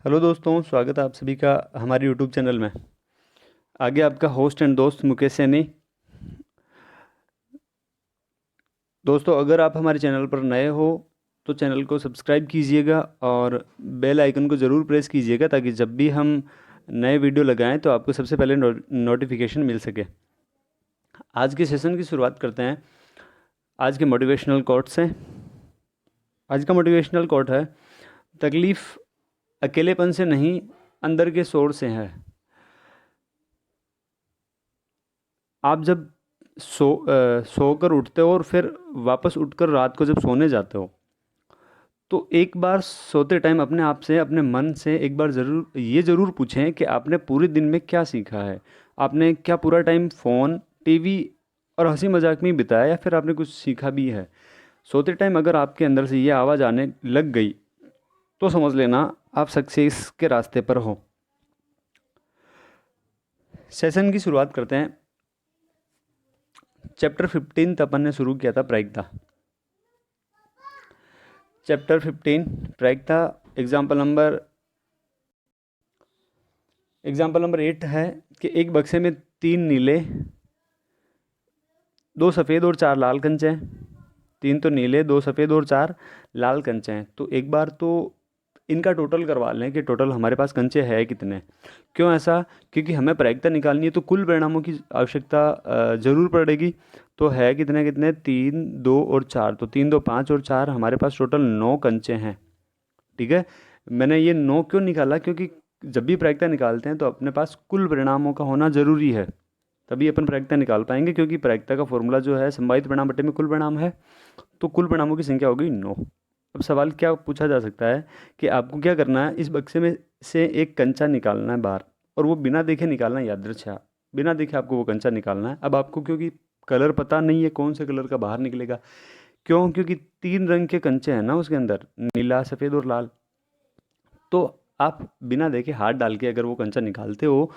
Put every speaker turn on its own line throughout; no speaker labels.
Hello दोस्तों, स्वागत है आप सभी का हमारे यूट्यूब चैनल में। आगे आपका होस्ट एंड दोस्त मुकेश सैनी। दोस्तों, अगर आप हमारे चैनल पर नए हो तो चैनल को सब्सक्राइब कीजिएगा और बेल आइकन को ज़रूर प्रेस कीजिएगा ताकि जब भी हम नए वीडियो लगाएं तो आपको सबसे पहले नोटिफिकेशन मिल सके। आज के सेशन की शुरुआत करते हैं आज के मोटिवेशनल कोट से। आज का मोटिवेशनल कोट है, तकलीफ़ अकेलेपन से नहीं, अंदर के शोर से है। आप जब सोकर उठते हो और फिर वापस उठकर रात को जब सोने जाते हो तो एक बार सोते टाइम अपने आप से, अपने मन से एक बार ज़रूर पूछें कि आपने पूरे दिन में क्या सीखा है। आपने क्या पूरा टाइम फ़ोन, टीवी और हंसी मजाक में ही बिताया या फिर आपने कुछ सीखा भी है। सोते टाइम अगर आपके अंदर से ये आवाज़ आने लग गई तो समझ लेना आप सक्सेस के रास्ते पर हो। सेशन की शुरुआत करते हैं। चैप्टर 15 अपन ने शुरू किया था प्रायिकता। चैप्टर 15 प्रायिकता। एग्जाम्पल नंबर 8 है कि एक बक्से में 3 नीले, 2 सफ़ेद और 4 लाल कंचे हैं। 3 तो नीले, 2 सफ़ेद और 4 लाल कंचे हैं। तो एक बार तो इनका टोटल करवा लें कि टोटल हमारे पास कंचे हैं कितने। क्यों ऐसा? क्योंकि हमें प्रायिकता निकालनी है तो कुल परिणामों की आवश्यकता ज़रूर पड़ेगी। तो है कितने कितने, 3, 2 और 4। तो 3, 2, 5 और 4 हमारे पास टोटल 9 कंचे हैं। ठीक है। मैंने ये 9 क्यों निकाला? क्योंकि जब भी प्रायिकता निकालते हैं तो अपने पास कुल परिणामों का होना ज़रूरी है, तभी अपन प्रायिकता निकाल पाएंगे। क्योंकि प्रायिकता का फॉर्मूला जो है संभावित परिणाम बटे में कुल परिणाम है। तो कुल परिणामों की संख्या हो गई 9। अब सवाल क्या पूछा जा सकता है कि आपको क्या करना है, इस बक्से में से एक कंचा निकालना है बाहर, और वो बिना देखे निकालना है, यादृच्छा बिना देखे आपको वो कंचा निकालना है। अब आपको क्योंकि कलर पता नहीं है कौन से कलर का बाहर निकलेगा, क्यों? क्योंकि 3 रंग के कंचे हैं ना उसके अंदर, नीला, सफ़ेद और लाल। तो आप बिना देखे हाथ डाल के अगर वो कंचा निकालते हो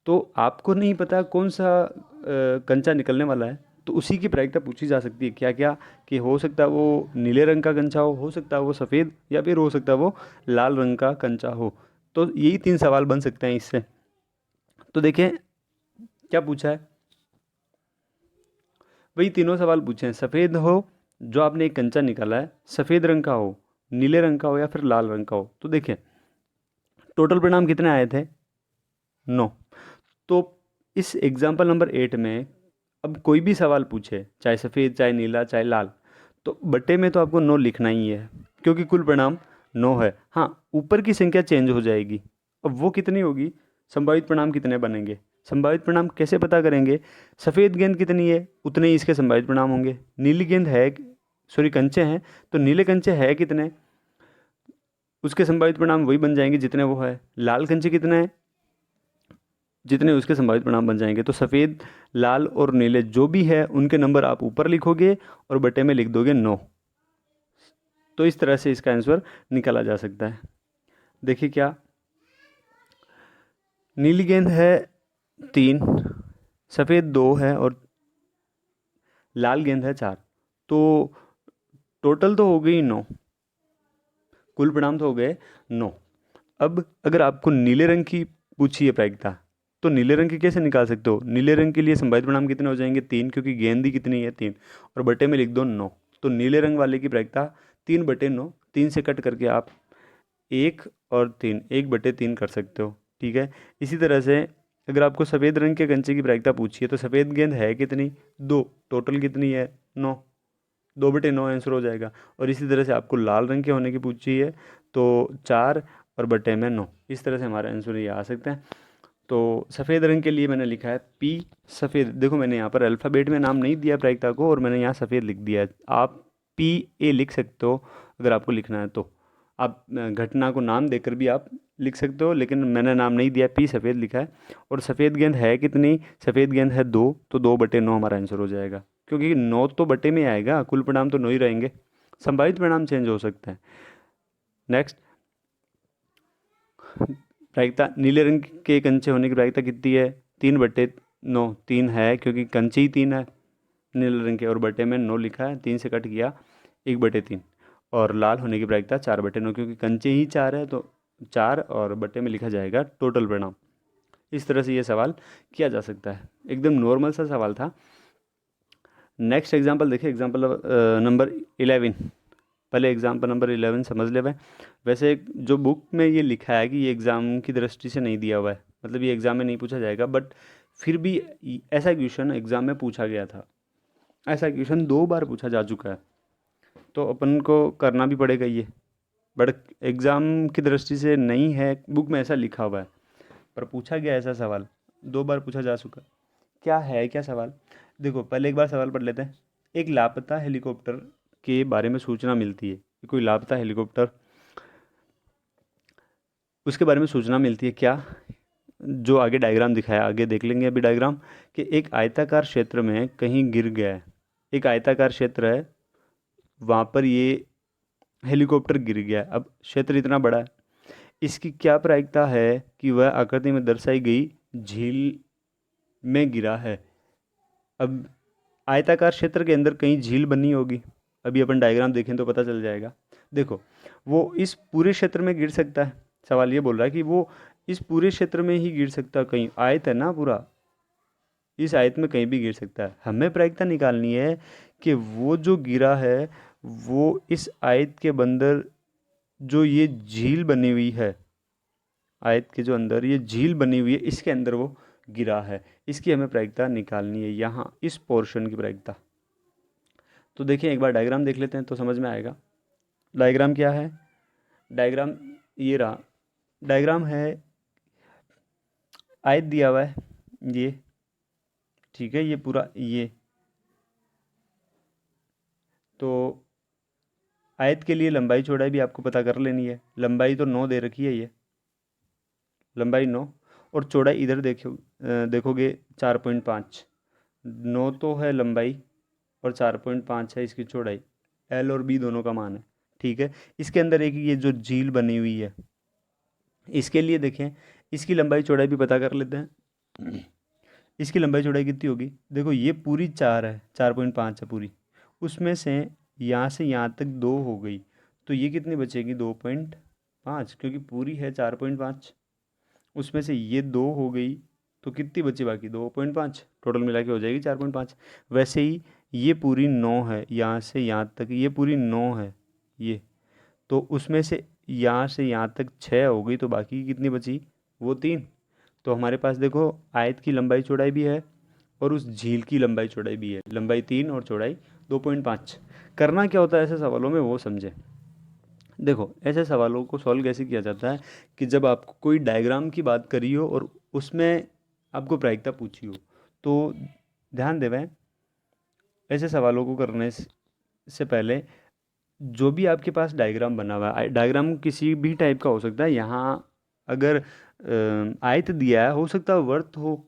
तो आपको नहीं पता कौन सा कंचा निकलने वाला है। तो उसी की प्रायिकता पूछी जा सकती है। क्या क्या? कि हो सकता है वो नीले रंग का कंचा हो सकता है वो सफ़ेद, या फिर हो सकता है वो लाल रंग का कंचा हो। तो यही 3 सवाल बन सकते हैं इससे। तो देखें क्या पूछा है, वही तीनों सवाल पूछे हैं। सफ़ेद हो, जो आपने एक कंचा निकाला है सफ़ेद रंग का हो, नीले रंग का हो या फिर लाल रंग का हो। तो देखें टोटल परिणाम कितने आए थे, 9। तो इस एग्जाम्पल नंबर 8 में अब कोई भी सवाल पूछे, चाहे सफ़ेद, चाहे नीला, चाहे लाल, तो बटे में तो आपको 9 लिखना ही है क्योंकि कुल परिणाम 9 है। हाँ, ऊपर की संख्या चेंज हो जाएगी। अब वो कितनी होगी, संभावित परिणाम कितने बनेंगे, संभावित परिणाम कैसे पता करेंगे? सफ़ेद गेंद कितनी है उतने ही इसके संभावित परिणाम होंगे। नीली गेंद है, सॉरी कंचे हैं, तो नीले कंचे है कितने, उसके संभावित परिणाम वही बन जाएंगे जितने वो है। लाल कंचे कितने हैं, जितने उसके संभावित परिणाम बन जाएंगे। तो सफ़ेद, लाल और नीले जो भी है उनके नंबर आप ऊपर लिखोगे और बटे में लिख दोगे 9। तो इस तरह से इसका आंसर निकाला जा सकता है। देखिए क्या, नीली गेंद है 3, सफ़ेद 2 है और लाल गेंद है 4। तो टोटल तो हो गई 9, कुल परिणाम तो हो गए 9। अब अगर आपको नीले रंग की पूछी है प्रायिकता, तो नीले रंग की कैसे निकाल सकते हो? नीले रंग के लिए संभावित परिणाम कितने हो जाएंगे, 3, क्योंकि गेंद ही कितनी है 3, और बटे में लिख दो 9। तो नीले रंग वाले की प्रायिकता 3/9, 3 से कट करके आप 1 और 3, 1/3 कर सकते हो। ठीक है। इसी तरह से अगर आपको सफ़ेद रंग के कंचे की प्रायिकता पूछी है तो सफ़ेद गेंद है कितनी, 2, टोटल कितनी है 9, 2/9 आंसर हो जाएगा। और इसी तरह से आपको लाल रंग के होने की पूछी है तो 4 और बटे में 9। इस तरह से हमारा आंसर ये आ सकते हैं। तो सफ़ेद रंग के लिए मैंने लिखा है पी सफ़ेद। देखो मैंने यहाँ पर अल्फ़ाबेट में नाम नहीं दिया प्रायिकता को और मैंने यहाँ सफ़ेद लिख दिया है। आप PA लिख सकते हो अगर आपको लिखना है तो। आप घटना को नाम देकर भी आप लिख सकते हो, लेकिन मैंने नाम नहीं दिया, पी सफ़ेद लिखा है। और सफ़ेद गेंद है कितनी, सफ़ेद गेंद है 2, तो 2/9 हमारा आंसर हो जाएगा। क्योंकि 9 तो बटे में आएगा, कुल परिणाम तो 9 ही रहेंगे, संभावित परिणाम चेंज हो सकते हैं। नेक्स्ट, प्रायिकता नीले रंग के कंचे होने की प्रायिकता कितनी है, 3/9। 3 है क्योंकि कंचे ही 3 है नीले रंग के, और बटे में 9 लिखा है, 3 से कट गया 1/3। और लाल होने की प्रायिकता 4/9, क्योंकि कंचे ही 4 है तो 4 और बटे में लिखा जाएगा टोटल परिणाम। इस तरह से ये सवाल किया जा सकता है, एकदम नॉर्मल सा सवाल था। नेक्स्ट एग्जाम्पल देखिए, एग्जाम्पल नंबर 11। पहले एग्जाम्पल नंबर 11 समझ ले भाई। वैसे जो बुक में ये लिखा है कि ये एग्ज़ाम की दृष्टि से नहीं दिया हुआ है, मतलब ये एग्ज़ाम में नहीं पूछा जाएगा, बट फिर भी ऐसा क्वेश्चन एग्ज़ाम में पूछा गया था, ऐसा क्वेश्चन 2 बार पूछा जा चुका है, तो अपन को करना भी पड़ेगा ये। बट एग्ज़ाम की दृष्टि से नहीं है, बुक में ऐसा लिखा हुआ है, पर पूछा गया ऐसा सवाल 2 बार पूछा जा चुका। क्या है क्या सवाल, देखो पहले एक बार सवाल पढ़ लेते हैं। एक लापता हेलीकॉप्टर के बारे में सूचना मिलती है कि कोई लापता हेलीकॉप्टर, उसके बारे में सूचना मिलती है क्या, जो आगे डायग्राम दिखाया, आगे देख लेंगे अभी डायग्राम, कि एक आयताकार क्षेत्र में कहीं गिर गया है। एक आयताकार क्षेत्र है, वहाँ पर ये हेलीकॉप्टर गिर गया है। अब क्षेत्र इतना बड़ा है, इसकी क्या प्रायिकता है कि वह आकृति में दर्शाई गई झील में गिरा है। अब आयताकार क्षेत्र के अंदर कहीं झील बनी होगी, अभी अपन डायग्राम देखें तो पता चल जाएगा। देखो वो इस पूरे क्षेत्र में गिर सकता है, सवाल ये बोल रहा है कि वो इस पूरे क्षेत्र में ही गिर सकता है, कहीं आयत है ना पूरा, इस आयत में कहीं भी गिर सकता है। हमें प्रायिकता निकालनी है कि वो जो गिरा है वो इस आयत के अंदर जो ये झील बनी हुई है, आयत के जो अंदर ये झील बनी हुई है, इसके अंदर वो गिरा है। इसकी हमें प्रायिकता निकालनी है, यहाँ इस पोर्शन की प्रायिकता। तो देखिए एक बार डायग्राम देख लेते हैं तो समझ में आएगा। डायग्राम क्या है, डायग्राम ये रहा। डायग्राम है, आयत दिया हुआ है ये, ठीक है, ये पूरा ये, तो आयत के लिए लंबाई चौड़ाई भी आपको पता कर लेनी है। लंबाई तो 9 दे रखी है, ये लंबाई 9, और चौड़ाई इधर देखोगे 4.5। 9 तो है लंबाई और 4.5 है इसकी चौड़ाई, एल और बी दोनों का मान है, ठीक है। इसके अंदर एक ये जो झील बनी हुई है, इसके लिए देखें, इसकी लंबाई चौड़ाई भी पता कर लेते हैं। इसकी लंबाई चौड़ाई कितनी होगी, देखो ये पूरी 4 है, 4.5 है पूरी, उसमें से यहाँ तक 2 हो गई, तो ये कितनी बचेगी 2.5, क्योंकि पूरी है 4.5, उसमें से ये 2 हो गई, तो कितनी बची बाकी 2.5, टोटल मिला के हो जाएगी 4.5। वैसे ही ये पूरी 9 है, यहाँ से यहाँ तक ये पूरी 9 है ये, तो उसमें से यहाँ तक 6 हो गई, तो बाकी की कितनी बची, वो 3। तो हमारे पास देखो आयत की लंबाई चौड़ाई भी है और उस झील की लंबाई चौड़ाई भी है, लंबाई 3 और चौड़ाई 2.5। करना क्या होता है ऐसे सवालों में वो समझे। देखो ऐसे सवालों को सॉल्व कैसे किया जाता है कि जब आपको कोई डायग्राम की बात करी हो और उसमें आपको प्रायिकता पूछी हो, तो ध्यान देवें ऐसे सवालों को करने से पहले जो भी आपके पास डायग्राम बना हुआ है, डायग्राम किसी भी टाइप का हो सकता है, यहाँ अगर आयत दिया है, हो सकता है वर्त हो,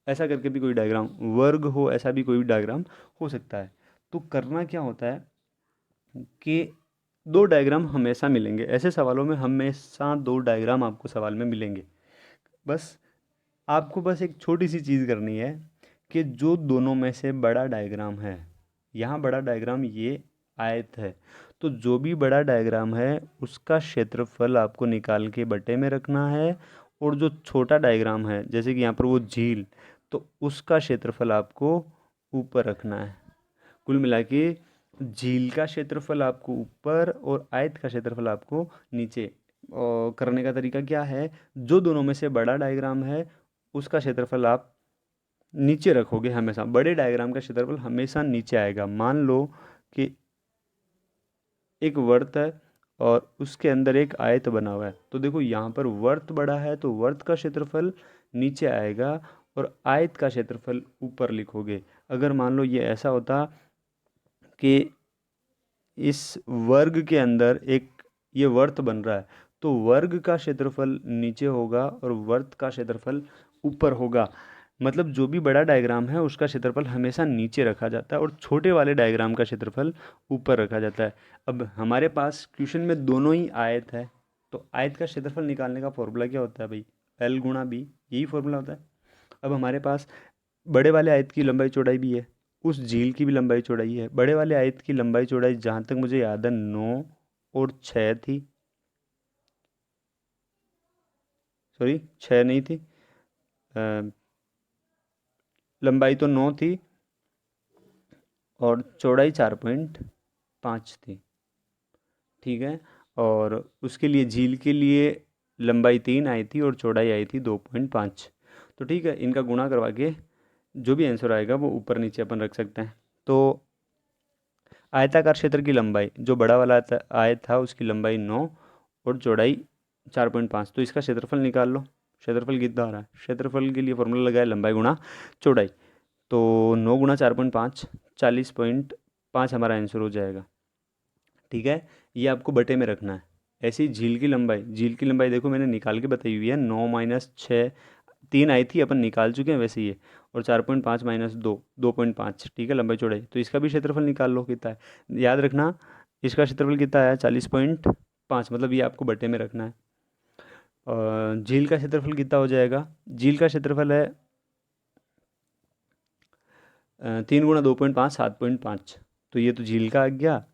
ऐसा करके भी कोई डायग्राम, वर्ग हो, ऐसा भी कोई डायग्राम हो सकता है। तो करना क्या होता है कि 2 डायग्राम हमेशा मिलेंगे, ऐसे सवालों में हमेशा 2 डायग्राम आपको सवाल में मिलेंगे। बस आपको बस एक छोटी सी चीज़ करनी है कि जो दोनों में से बड़ा डायग्राम है, यहाँ बड़ा डायग्राम ये आयत है, तो जो भी बड़ा डायग्राम है उसका क्षेत्रफल आपको निकाल के बटे में रखना है, और जो छोटा डायग्राम है जैसे कि यहाँ पर वो झील, तो उसका क्षेत्रफल आपको ऊपर रखना है। कुल मिला के झील का क्षेत्रफल आपको ऊपर और आयत का क्षेत्रफल आपको नीचे। और करने का तरीका क्या है, जो दोनों में से बड़ा डायग्राम है उसका क्षेत्रफल आप नीचे रखोगे, हमेशा बड़े डायग्राम का क्षेत्रफल हमेशा नीचे आएगा। मान लो कि एक वर्त है और उसके अंदर एक आयत बना हुआ है, तो देखो यहाँ पर वर्त बड़ा है तो वर्त का क्षेत्रफल नीचे आएगा और आयत का क्षेत्रफल ऊपर लिखोगे। अगर मान लो ये ऐसा होता कि इस वर्ग के अंदर एक ये वर्त बन रहा है, तो वर्ग का क्षेत्रफल नीचे होगा और वर्त का क्षेत्रफल ऊपर होगा। मतलब जो भी बड़ा डायग्राम है उसका क्षेत्रफल हमेशा नीचे रखा जाता है और छोटे वाले डायग्राम का क्षेत्रफल ऊपर रखा जाता है। अब हमारे पास क्वेश्चन में दोनों ही आयत है, तो आयत का क्षेत्रफल निकालने का फॉर्मूला क्या होता है भाई, एल गुणा बी, यही फॉर्मूला होता है। अब हमारे पास बड़े वाले आयत की लंबाई चौड़ाई भी है, उस झील की भी लंबाई चौड़ाई है। बड़े वाले आयत की लंबाई चौड़ाई जहाँ तक मुझे याद है 9 और 6 थी, सॉरी 6 नहीं थी, लंबाई तो 9 थी और चौड़ाई 4.5 थी। ठीक है। और उसके लिए झील के लिए लंबाई 3 आई थी और चौड़ाई आई थी 2.5। तो ठीक है, इनका गुणा करवा के जो भी आंसर आएगा वो ऊपर नीचे अपन रख सकते हैं। तो आयताकार क्षेत्र की लंबाई, जो बड़ा वाला आयत था उसकी लंबाई 9 और चौड़ाई 4.5, तो इसका क्षेत्रफल निकाल लो। क्षेत्रफल कितना आ रहा है? क्षेत्रफल के लिए फॉर्मूला लगाया लंबाई गुणा चौड़ाई। तो 9 गुणा 4.5, 40.5 हमारा आंसर हो जाएगा। ठीक है, ये आपको बटे में रखना है। ऐसी झील की लंबाई, झील की लंबाई देखो मैंने निकाल के बताई हुई है, 9 - 6, 3 आई थी अपन निकाल चुके हैं वैसे ये, और 4.5 - 2, 2.5। ठीक है, लंबाई चौड़ाई, तो इसका भी क्षेत्रफल निकाल लो कितना है। याद रखना इसका क्षेत्रफल कितना है, 40.5, मतलब ये आपको बटे में रखना है। झील का क्षेत्रफल कितना हो जाएगा? झील का क्षेत्रफल है 3 गुणा 2.5, 7.5। तो ये तो झील का आ गया।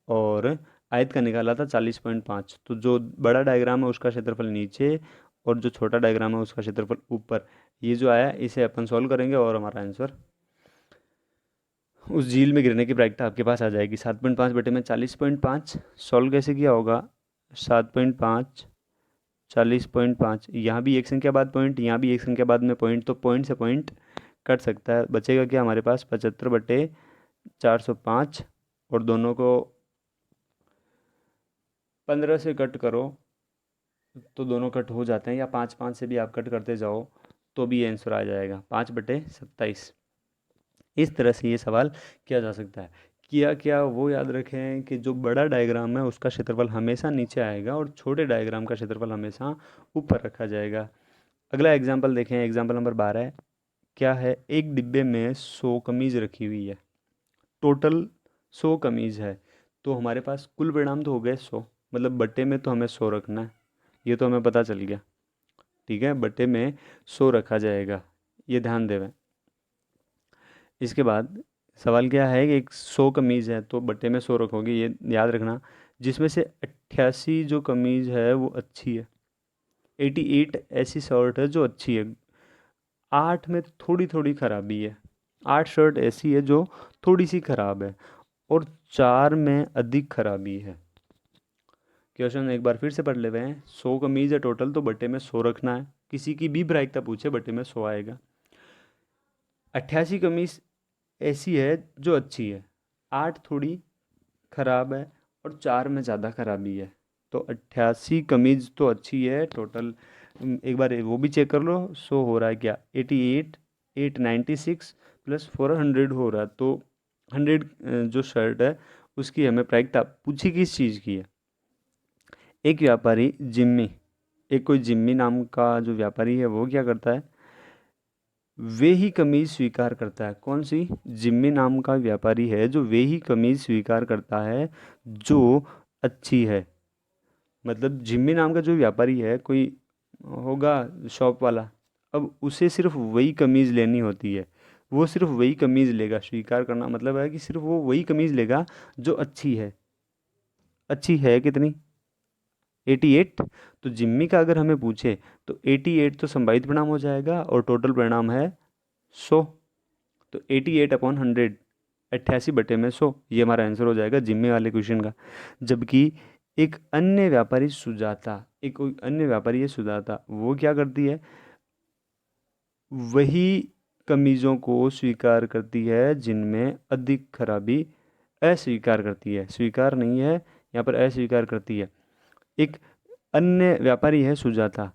और आयत का निकाला था 40.5, तो जो बड़ा डायग्राम है उसका क्षेत्रफल नीचे और जो छोटा डायग्राम है उसका क्षेत्रफल ऊपर। ये जो आया इसे अपन सॉल्व करेंगे और हमारा आंसर उस झील में गिरने की प्रायिकता आपके पास आ जाएगी। 7.5 बटे में 40.5, सॉल्व कैसे किया होगा? 7.5, 40.5, यहाँ भी एक संख्या बाद पॉइंट, यहाँ भी एक संख्या बाद में पॉइंट, तो पॉइंट से पॉइंट कट सकता है। बचेगा क्या हमारे पास? 75/405, और दोनों को 15 से कट करो तो दोनों कट हो जाते हैं, या 5 से भी आप कट करते जाओ तो भी ये आंसर आ जाएगा, 5/27। इस तरह से ये सवाल किया जा सकता है। किया क्या वो याद रखें कि जो बड़ा डायग्राम है उसका क्षेत्रफल हमेशा नीचे आएगा और छोटे डायग्राम का क्षेत्रफल हमेशा ऊपर रखा जाएगा। अगला एग्जाम्पल देखें, एग्जाम्पल नंबर 12 है। क्या है? एक डिब्बे में 100 कमीज रखी हुई है, टोटल 100 कमीज है। तो हमारे पास कुल परिणाम तो हो गए 100, मतलब बट्टे में तो हमें 100 रखना है, ये तो हमें पता चल गया। ठीक है, बट्टे में 100 रखा जाएगा, ये ध्यान देवें। इसके बाद सवाल क्या है कि एक 100 कमीज़ है तो बट्टे में 100 रखोगे, ये याद रखना। जिसमें से 88 जो कमीज़ है वो अच्छी है, 88 ऐसी शर्ट है जो अच्छी है, 8 में थोड़ी थोड़ी खराबी है, 8 शर्ट ऐसी है जो थोड़ी सी खराब है, और 4 में अधिक खराबी है। क्वेश्चन एक बार फिर से पढ़ ले हुए हैं। 100 कमीज़ है टोटल, तो बट्टे में 100 रखना है। किसी की भी प्रायिकता पूछे बट्टे में 100 आएगा। 88 कमीज ऐसी है जो अच्छी है, 8 थोड़ी खराब है, और 4 में ज़्यादा खराबी है। तो 88 कमीज तो अच्छी है टोटल। एक बार वो भी चेक कर लो, सो हो रहा है क्या? 88, 896 प्लस 400 हो रहा है, तो 100 जो शर्ट है उसकी हमें प्रायिकता पूछी किस चीज़ की है? एक व्यापारी जिम्मी, एक कोई जिम्मी नाम का जो व्यापारी है वो क्या करता है? वे ही कमीज स्वीकार करता है। कौन सी? जिम्मी नाम का व्यापारी है जो वे ही कमीज स्वीकार करता है जो अच्छी है। मतलब जिम्मी नाम का जो व्यापारी है, कोई होगा शॉप वाला, अब उसे सिर्फ वही कमीज़ लेनी होती है, वो सिर्फ वही कमीज़ लेगा। स्वीकार करना मतलब है कि सिर्फ वो वही कमीज़ लेगा जो अच्छी है। अच्छी है कितनी? 88। तो जिम्मी का अगर हमें पूछे तो 88 तो संभावित परिणाम हो जाएगा और टोटल परिणाम है 100। तो 88/100, 88/100, ये हमारा आंसर हो जाएगा जिम्मे वाले क्वेश्चन का। जबकि एक अन्य व्यापारी सुजाता, एक कोई अन्य व्यापारी है सुजाता, वो क्या करती है? वही कमीज़ों को स्वीकार करती है जिनमें अधिक खराबी, अस्वीकार करती है, स्वीकार नहीं है यहाँ पर, अस्वीकार करती है। एक अन्य व्यापारी है सुजाता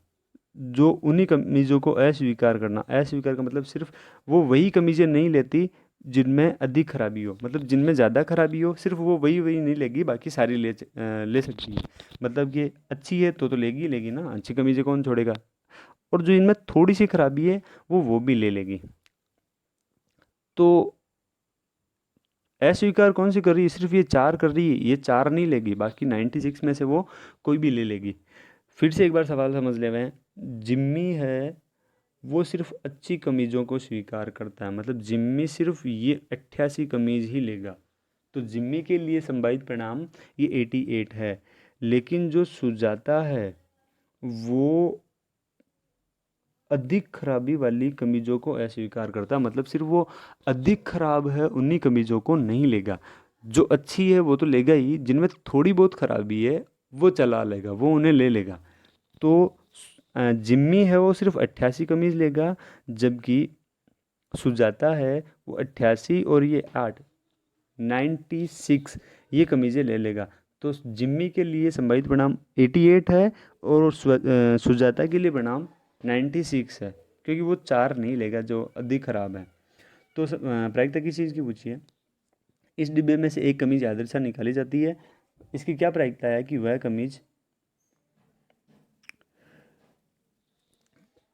जो उन्हीं कमीज़ों को अस्वीकार करना, अस्वीकार का मतलब सिर्फ वो वही कमीज़ें नहीं लेती जिनमें अधिक खराबी हो, मतलब जिनमें ज़्यादा खराबी हो सिर्फ वो वही वही नहीं लेगी, बाकी सारी ले सकती है। मतलब कि अच्छी है तो लेगी ही लेगी ना, अच्छी कमीज़ें कौन छोड़ेगा। और जो इनमें थोड़ी सी खराबी है वो भी ले लेगी। तो अस्वीकार कौन सी कर रही है? सिर्फ ये 4 कर रही है, ये 4 नहीं लेगी, बाकी 96 में से वो कोई भी ले लेगी। फिर से एक बार सवाल समझ ले हुए हैं। जिम्मी है वो सिर्फ अच्छी कमीज़ों को स्वीकार करता है, मतलब जिम्मी सिर्फ ये 88 कमीज़ ही लेगा, तो जिम्मी के लिए संभावित परिणाम ये 88 है। लेकिन जो सुजाता है वो अधिक खराबी वाली कमीज़ों को अस्वीकार करता, मतलब सिर्फ वो अधिक खराब है उन्हीं कमीज़ों को नहीं लेगा। जो अच्छी है वो तो लेगा ही, जिनमें थोड़ी बहुत खराबी है वो चला लेगा, वो उन्हें ले लेगा। तो जिम्मी है वो सिर्फ 88 कमीज़ लेगा, जबकि सुजाता है वो 88 और ये 8, 96 ये कमीज़ें ले लेगा। तो जिम्मी के लिए संभावित परिणाम 88 है और सुजाता के लिए परिणाम 96 है, क्योंकि वो 4 नहीं लेगा जो अधिक खराब है। तो प्रायिकता किस चीज़ की पूछी है? इस डिब्बे में से एक कमीज आदर्शा निकाली जाती है। इसकी क्या प्रायिकता है कि वह कमीज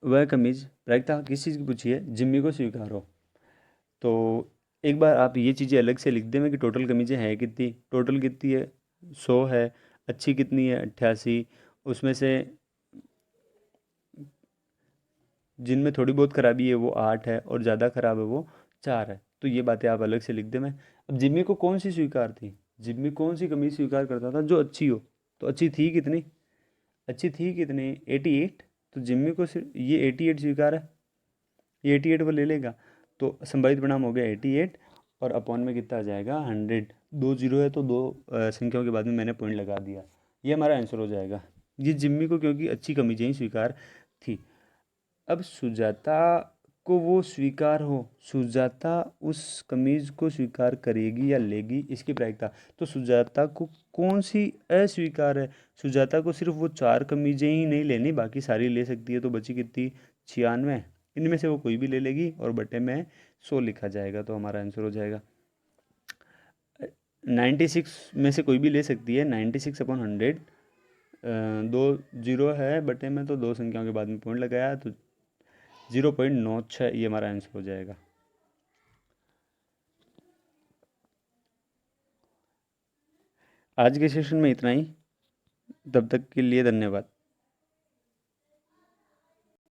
प्रायिकता किस चीज़ की पूछी है? जिम्मी को स्वीकार हो। तो एक बार आप ये चीज़ें अलग से लिख दें कि टोटल कमीजें हैं कितनी, टोटल कितनी है? 100 है। अच्छी कितनी है? 88। उसमें से जिनमें थोड़ी बहुत खराबी है वो 8 है और ज़्यादा खराब है वो 4 है। तो ये बातें आप अलग से लिख दें। मैं अब जिम्मी को कौन सी स्वीकार थी? जिम्मी कौन सी कमीज स्वीकार करता था? जो अच्छी हो। तो अच्छी थी कितनी? अच्छी थी कितनी? 88। तो जिम्मी को सिर्फ ये 88 स्वीकार है, ये 88 वो ले लेगा। तो संभावित परिणाम हो गया 88 और अपॉन में कितना आ जाएगा? 100। दो जीरो है तो दो संख्याओं के बाद में मैंने पॉइंट लगा दिया। ये हमारा आंसर हो जाएगा। ये जिम्मी को क्योंकि अच्छी कमीजें ही स्वीकार थी। अब सुजाता को वो स्वीकार हो, सुजाता उस कमीज को स्वीकार करेगी या लेगी, इसकी प्रायिकता। तो सुजाता को कौन सी अस्वीकार है? सुजाता को सिर्फ वो 4 कमीजें ही नहीं लेनी, बाकी सारी ले सकती है। तो बची कितनी? 96। इनमें से वो कोई भी ले लेगी और बटे में 100 लिखा जाएगा, तो हमारा आंसर हो जाएगा। 96 में से कोई भी ले सकती है। 96/100, दो जीरो है बटे में, तो दो संख्याओं के बाद में पॉइंट लगाया तो 0.96 ये हमारा आंसर हो जाएगा। आज के सेशन में इतना ही। तब तक के लिए धन्यवाद।